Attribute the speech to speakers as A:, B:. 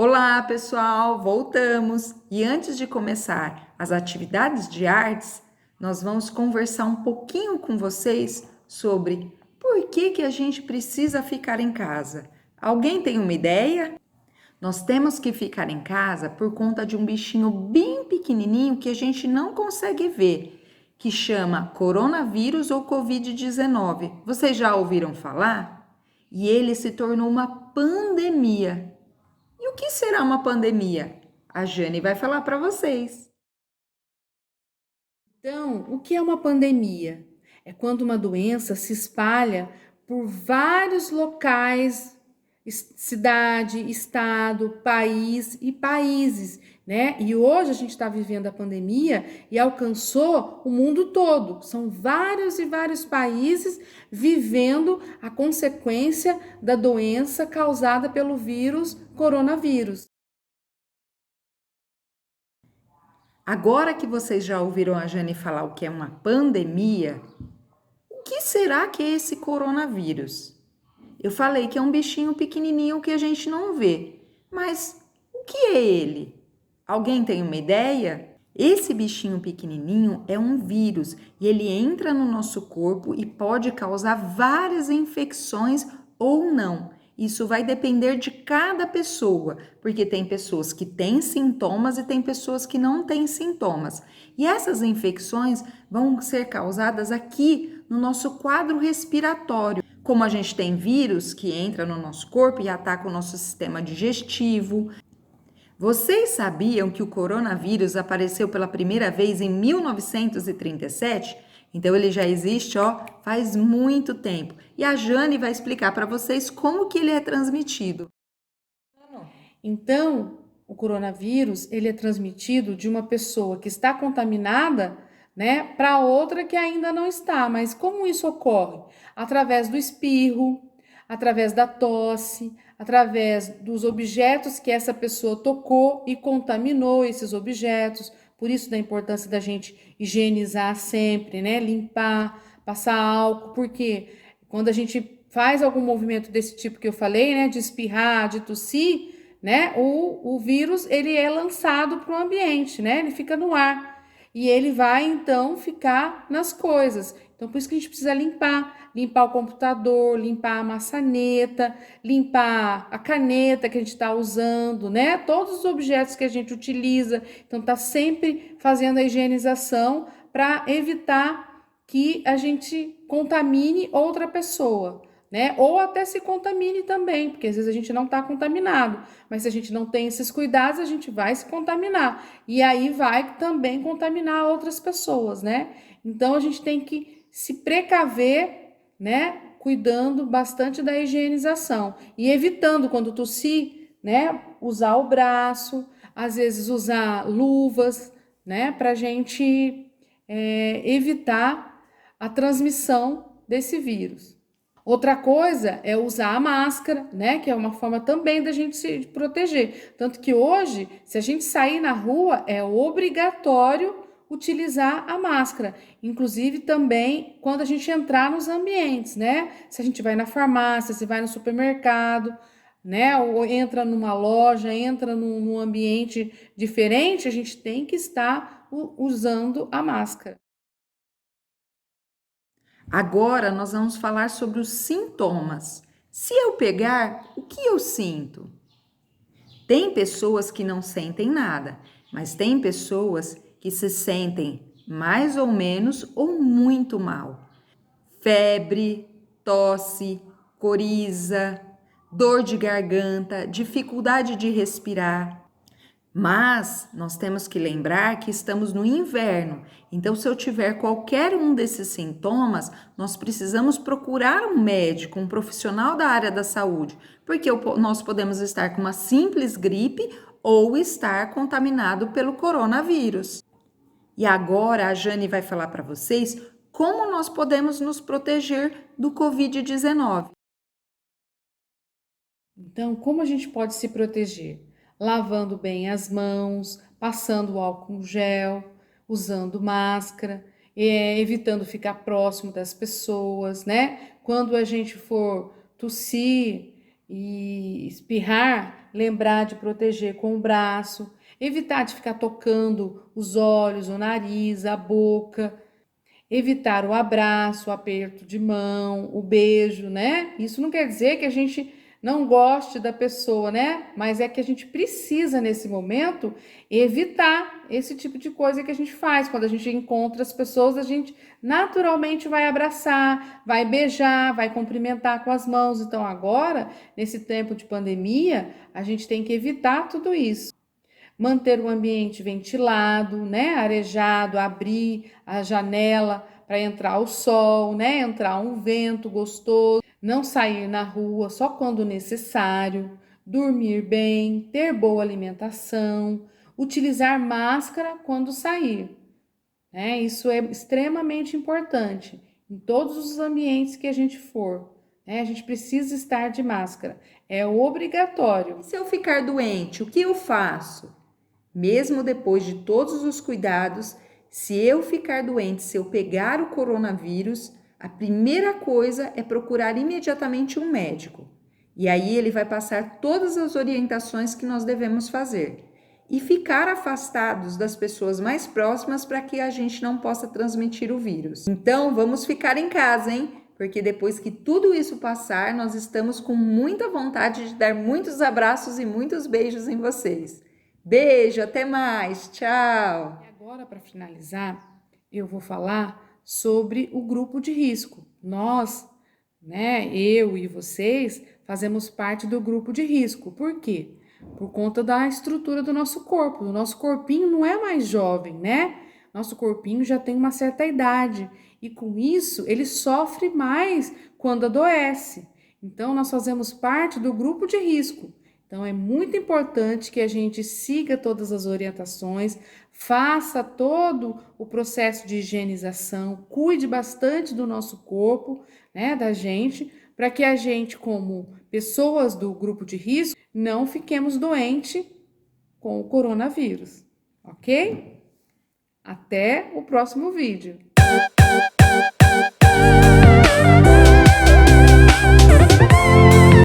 A: Olá, pessoal! Voltamos! E antes de começar as atividades de artes, nós vamos conversar um pouquinho com vocês sobre por que a gente precisa ficar em casa. Alguém tem uma ideia? Nós temos que ficar em casa por conta de um bichinho bem pequenininho que a gente não consegue ver, que chama coronavírus ou Covid-19. Vocês já ouviram falar? E ele se tornou uma pandemia. E o que será uma pandemia? A Jane vai falar para vocês.
B: Então, o que é uma pandemia? É quando uma doença se espalha por vários locais, cidade, estado, país e países, né? E hoje a gente está vivendo a pandemia e alcançou o mundo todo. São vários e vários países vivendo a consequência da doença causada pelo vírus coronavírus.
A: Agora que vocês já ouviram a Jane falar o que é uma pandemia, o que será que é esse coronavírus? Eu falei que é um bichinho pequenininho que a gente não vê, mas o que é ele? Alguém tem uma ideia? Esse bichinho pequenininho é um vírus e ele entra no nosso corpo e pode causar várias infecções ou não. Isso vai depender de cada pessoa, porque tem pessoas que têm sintomas e tem pessoas que não têm sintomas. E essas infecções vão ser causadas aqui no nosso quadro respiratório. Como a gente tem vírus que entra no nosso corpo e ataca o nosso sistema digestivo. Vocês sabiam que o coronavírus apareceu pela primeira vez em 1937? Então ele já existe, faz muito tempo. E a Jane vai explicar para vocês como que ele é transmitido.
B: Então, o coronavírus, ele é transmitido de uma pessoa que está contaminada, né, para outra que ainda não está. Mas como isso ocorre? Através do espirro, através da tosse, através dos objetos que essa pessoa tocou e contaminou esses objetos. Por isso da importância da gente higienizar sempre, né, limpar, passar álcool, porque quando a gente faz algum movimento desse tipo que eu falei, né, de espirrar, de tossir, né? O vírus ele é lançado para o ambiente, né? Ele fica no ar e ele vai então ficar nas coisas. Então por isso que a gente precisa limpar o computador, limpar a maçaneta, limpar a caneta que a gente está usando, né? Todos os objetos que a gente utiliza. Então tá sempre fazendo a higienização para evitar que a gente contamine outra pessoa, né? Ou até se contamine também, porque às vezes a gente não está contaminado, mas se a gente não tem esses cuidados, a gente vai se contaminar e aí vai também contaminar outras pessoas, né? Então a gente tem que se precaver, né? Cuidando bastante da higienização e evitando quando tossir, né? Usar o braço, às vezes usar luvas, né? Para a gente evitar a transmissão desse vírus. Outra coisa é usar a máscara, né? Que é uma forma também da gente se proteger. Tanto que hoje, se a gente sair na rua, é obrigatório utilizar a máscara. Inclusive também quando a gente entrar nos ambientes, né? Se a gente vai na farmácia, se vai no supermercado, né? Ou entra numa loja, entra num ambiente diferente, a gente tem que estar usando a máscara.
A: Agora nós vamos falar sobre os sintomas. Se eu pegar, o que eu sinto? Tem pessoas que não sentem nada, mas tem pessoas que se sentem mais ou menos ou muito mal. Febre, tosse, coriza, dor de garganta, dificuldade de respirar. Mas nós temos que lembrar que estamos no inverno, então, se eu tiver qualquer um desses sintomas, nós precisamos procurar um médico, um profissional da área da saúde, porque nós podemos estar com uma simples gripe ou estar contaminado pelo coronavírus. E agora a Jane vai falar para vocês como nós podemos nos proteger do Covid-19.
B: Então, como a gente pode se proteger? Lavando bem as mãos, passando álcool gel, usando máscara, evitando ficar próximo das pessoas, né? Quando a gente for tossir, e espirrar, lembrar de proteger com o braço, evitar de ficar tocando os olhos, o nariz, a boca, evitar o abraço, o aperto de mão, o beijo, né? Isso não quer dizer que a gente não goste da pessoa, né? Mas é que a gente precisa, nesse momento, evitar esse tipo de coisa que a gente faz. Quando a gente encontra as pessoas, a gente naturalmente vai abraçar, vai beijar, vai cumprimentar com as mãos. Então, agora, nesse tempo de pandemia, a gente tem que evitar tudo isso. Manter o ambiente ventilado, né, arejado, abrir a janela para entrar o sol, né, entrar um vento gostoso, não sair na rua só quando necessário, dormir bem, ter boa alimentação, utilizar máscara quando sair, né? Isso é extremamente importante em todos os ambientes que a gente for, né? A gente precisa estar de máscara, é obrigatório.
A: E se eu ficar doente, o que eu faço? Mesmo depois de todos os cuidados, se eu ficar doente, se eu pegar o coronavírus, a primeira coisa é procurar imediatamente um médico. E aí ele vai passar todas as orientações que nós devemos fazer. E ficar afastados das pessoas mais próximas para que a gente não possa transmitir o vírus. Então, vamos ficar em casa, hein? Porque depois que tudo isso passar, nós estamos com muita vontade de dar muitos abraços e muitos beijos em vocês. Beijo, até mais, tchau!
B: E agora, para finalizar, eu vou falar sobre o grupo de risco. Nós, né, eu e vocês, fazemos parte do grupo de risco. Por quê? Por conta da estrutura do nosso corpo. O nosso corpinho não é mais jovem, né? Nosso corpinho já tem uma certa idade e com isso ele sofre mais quando adoece. Então, nós fazemos parte do grupo de risco. Então, é muito importante que a gente siga todas as orientações, faça todo o processo de higienização, cuide bastante do nosso corpo, né, da gente, para que a gente, como pessoas do grupo de risco, não fiquemos doentes com o coronavírus, ok? Até o próximo vídeo.